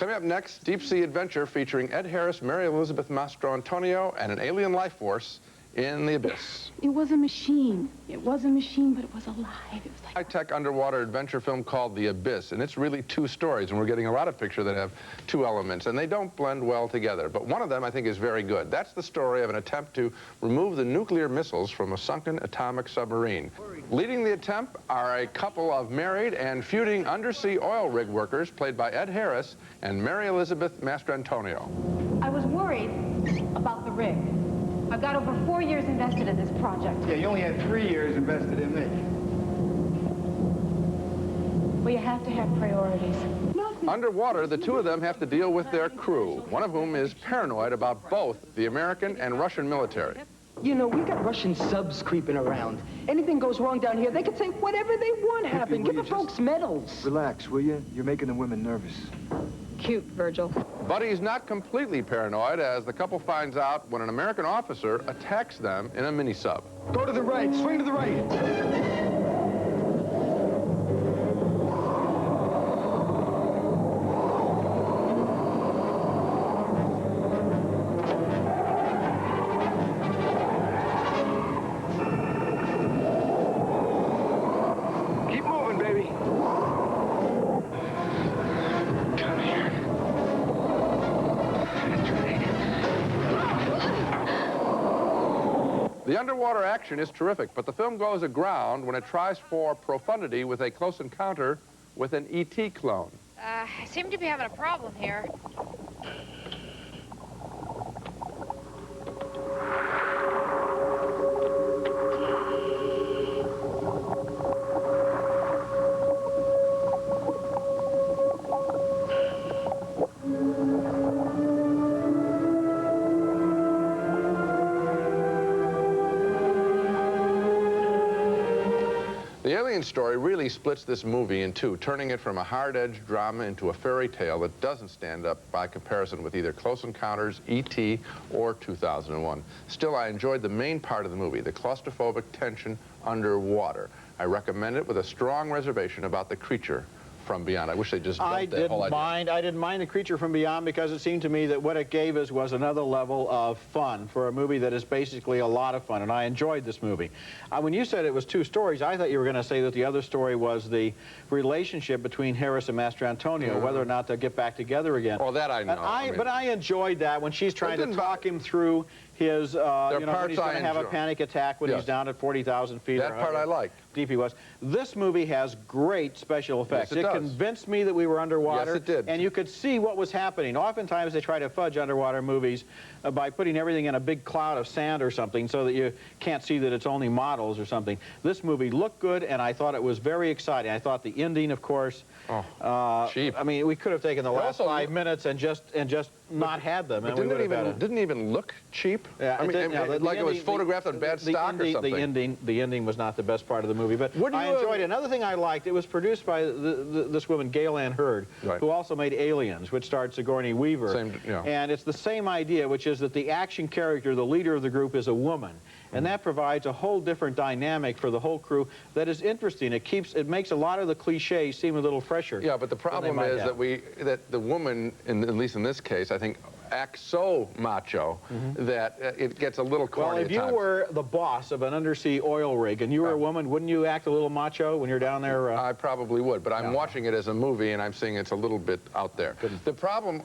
Coming up next, deep sea adventure featuring Ed Harris, Mary Elizabeth Mastro-Antonio, and an alien life force in the abyss. It was a machine. It was a machine, but it was alive. It was like High-tech underwater adventure film called The Abyss, and it's really two stories, and we're getting a lot of pictures that have two elements, and they don't blend well together. But one of them, I think, is very good. That's the story of an attempt to remove the nuclear missiles from a sunken atomic submarine. Leading the attempt are a couple of married and feuding undersea oil rig workers, played by Ed Harris and Mary Elizabeth Mastro-Antonio. I was worried about the rig. I've got over 4 years invested in this project. Yeah, you only had 3 years invested in me. Well, you have to have priorities. Underwater, the two of them have to deal with their crew, one of whom is paranoid about both the American and Russian military. You know, we got Russian subs creeping around. Anything goes wrong down here, they can say whatever they want happen. Give the folks medals. Relax, will you? You're making the women nervous. Cute, Virgil. But he's not completely paranoid, as the couple finds out when an American officer attacks them in a mini-sub. Go to the right, swing to the right. The underwater action is terrific, but the film goes aground when it tries for profundity with a close encounter with an E.T. clone. I seem to be having a problem here. The alien story really splits this movie in two, turning it from a hard-edged drama into a fairy tale that doesn't stand up by comparison with either Close Encounters, E.T., or 2001. Still, I enjoyed the main part of the movie, the claustrophobic tension underwater. I recommend it with a strong reservation about the creature from beyond. I wish they just dumped that whole idea. I didn't mind The Creature from Beyond because it seemed to me that what it gave us was another level of fun for a movie that is basically a lot of fun, and I enjoyed this movie. When you said it was two stories, I thought you were going to say that the other story was the relationship between Harris and Mastro-Antonio, whether or not they'll get back together again. Oh, that I know. But I enjoyed that when she's trying to talk him through his, you know, when he's going to have a panic attack when he's down at 40,000 feet. That part I liked. Deep he was. This movie has great special effects. Yes, it does. Convinced me that we were underwater. Yes, it did. And you could see what was happening. Oftentimes they try to fudge underwater movies by putting everything in a big cloud of sand or something so that you can't see that it's only models or something. This movie looked good, and I thought it was very exciting. I thought the ending, of course, cheap. I mean, we could have taken the last 5 minutes and just not had them. And didn't even look cheap. Yeah, I mean, like it was photographed on bad stock or something. The ending was not the best part of the movie, but I enjoyed it. Another thing I liked, it was produced by this woman, Gail Ann Hurd, who also made Aliens, which starred Sigourney Weaver. And it's the same idea, which is that the action character, the leader of the group, is a woman. And that provides a whole different dynamic for the whole crew that is interesting. It makes a lot of the cliches seem a little fresher. Yeah, but the problem is that the woman, at least in this case, I think, acts so macho that it gets a little corny. Well, if you were the boss of an undersea oil rig and you were a woman, wouldn't you act a little macho when you're down there? I probably would, but I'm watching it as a movie and I'm seeing it's a little bit out there. The problem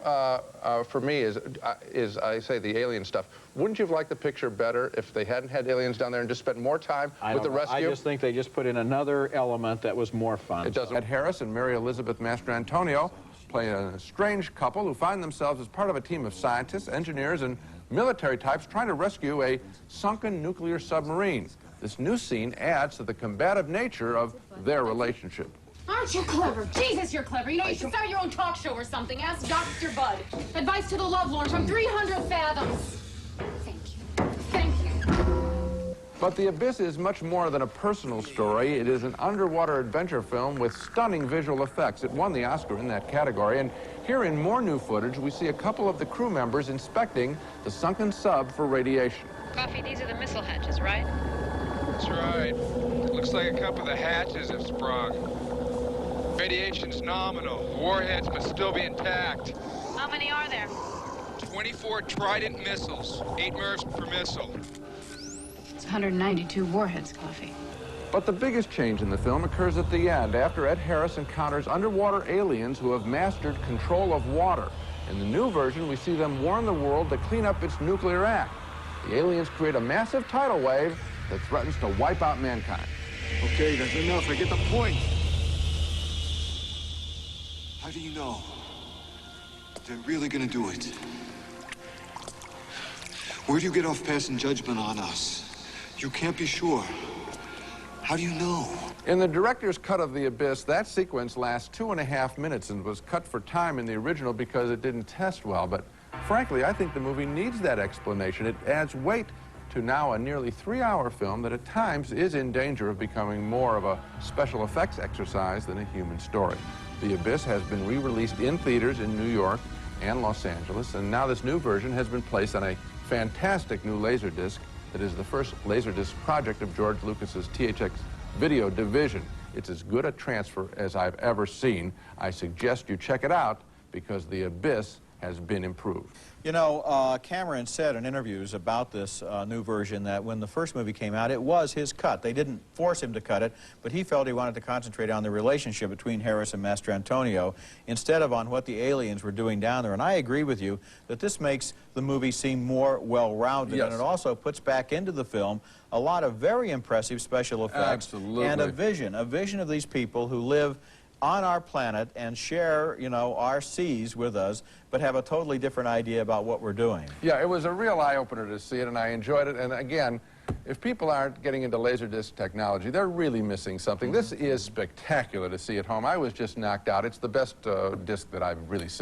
for me is I say the alien stuff. Wouldn't you have liked the picture better if they hadn't had aliens down there and just spent more time with the rescue? I just think they just put in another element that was more fun. It doesn't. Ed Harris and Mary Elizabeth Mastro-Antonio play a strange couple who find themselves as part of a team of scientists, engineers, and military types trying to rescue a sunken nuclear submarine. This new scene adds to the combative nature of their relationship. Aren't you clever? Jesus, you're clever. You know, you should start your own talk show or something. Ask Dr. Bud. Advice to the lovelorn from 300 fathoms. Thank you. Thank you. But The Abyss is much more than a personal story. It is an underwater adventure film with stunning visual effects. It won the Oscar in that category. And here in more new footage, we see a couple of the crew members inspecting the sunken sub for radiation. Coffee, these are the missile hatches, right? That's right. Looks like a couple of the hatches have sprung. Radiation's nominal. The warheads must still be intact. How many are there? 24 Trident missiles, 8 MIRVs per missile. It's 192 warheads, Cluffy. But the biggest change in the film occurs at the end, after Ed Harris encounters underwater aliens who have mastered control of water. In the new version, we see them warn the world to clean up its nuclear act. The aliens create a massive tidal wave that threatens to wipe out mankind. Okay, that's enough. I get the point. How do you know they're really gonna do it? Where do you get off passing judgment on us? You can't be sure. How do you know? In the director's cut of The Abyss, that sequence lasts 2.5 minutes and was cut for time in the original because it didn't test well. But frankly, I think the movie needs that explanation. It adds weight to now a nearly 3-hour film that at times is in danger of becoming more of a special effects exercise than a human story. The Abyss has been re-released in theaters in New York and Los Angeles, and now this new version has been placed on a fantastic new Laserdisc that is the first Laserdisc project of George Lucas's THX video division. It's as good a transfer as I've ever seen. I suggest you check it out because The Abyss has been improved. You know, Cameron said in interviews about this new version that when the first movie came out, it was his cut. They didn't force him to cut it, but he felt he wanted to concentrate on the relationship between Harris and Master Antonio instead of on what the aliens were doing down there. And I agree with you that this makes the movie seem more well-rounded. Yes. And it also puts back into the film a lot of very impressive special effects. Absolutely. And a vision of these people who live on our planet and share, you know, our seas with us, but have a totally different idea about what we're doing. Yeah, it was a real eye-opener to see it, and I enjoyed it. And again, if people aren't getting into Laserdisc technology, they're really missing something. This is spectacular to see at home. I was just knocked out. It's the best disc that I've really seen.